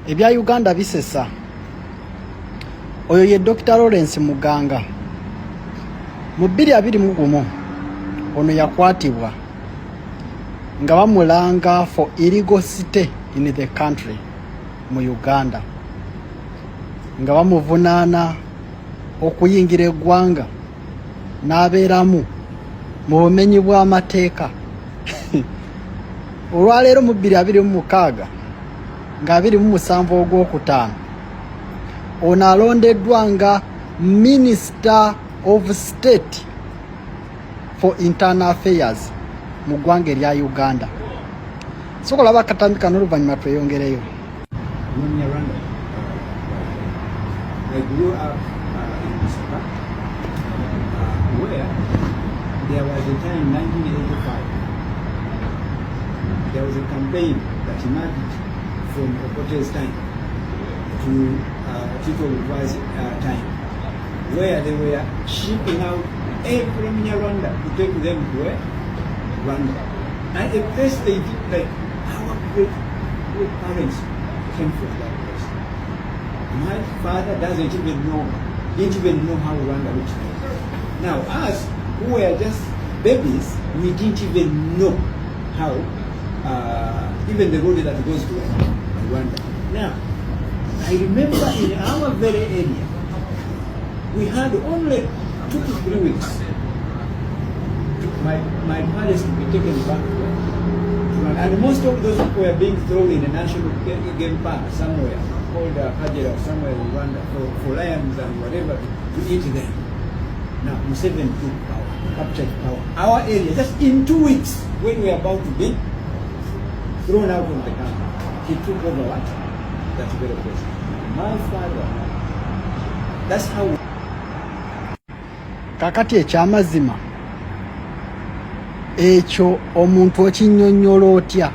ebya Uganda bisesa. Oyo ye Dr. Lawrence Muganga. Mu 2021 ono yakwatibwa nga bamulanga for illegal stay in the country mu Uganda, nga bamuvunaana okuyingira eggwanga n'abeeramu mu bumenyi bw'amateeka. Olwaleero mu 2026 nga 27 ogwokutaano ono alondeddwa nga Minister of State for Internal Affairs mu ggwanga erya Uganda. Sokola bakatambi kano oluvannyuma tweyongereyo. I grew up in Lusaka, where there was a time in 1985, there was a campaign that emerged from Okote's time to Tito Luva's time, where they were shipping out every Rwanda to take them to Rwanda. And a place they did, like our great parents came from that place. My father didn't even know how Rwanda looked like. Now us, who were just babies, we didn't even know how, even the road that goes to Rwanda. Now, I remember in our very area, we had only 2 to 3 weeks. My parents to be taken back to Rwanda. And most of those people were being thrown in a national game park somewhere, called Kajira, somewhere in Rwanda, for lions and whatever to eat them. Now, Museveni took power, captured power. Our area, just in 2 weeks, when we were about to be thrown out of the country, he took over what? That very place. My father, that's how. Kakati ekyamazima ekyo omuntu okinnyonnyola otya?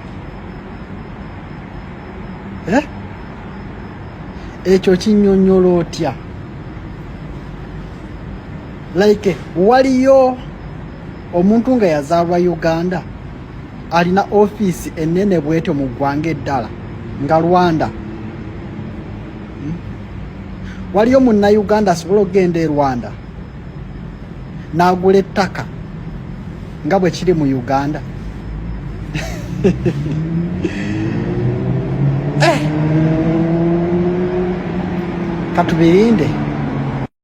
Ekyo kinnyonnyola otya? Like waliyo omuntu nga yazaalwa Uganda alina ofiisi ennene bwetyo mu ggwanga eddala nga Rwanda. Waliyo munnayuganda asobola okugenda e Rwanda n'agula ettaka nga bwe kiri mu Uganda? Katubirinde.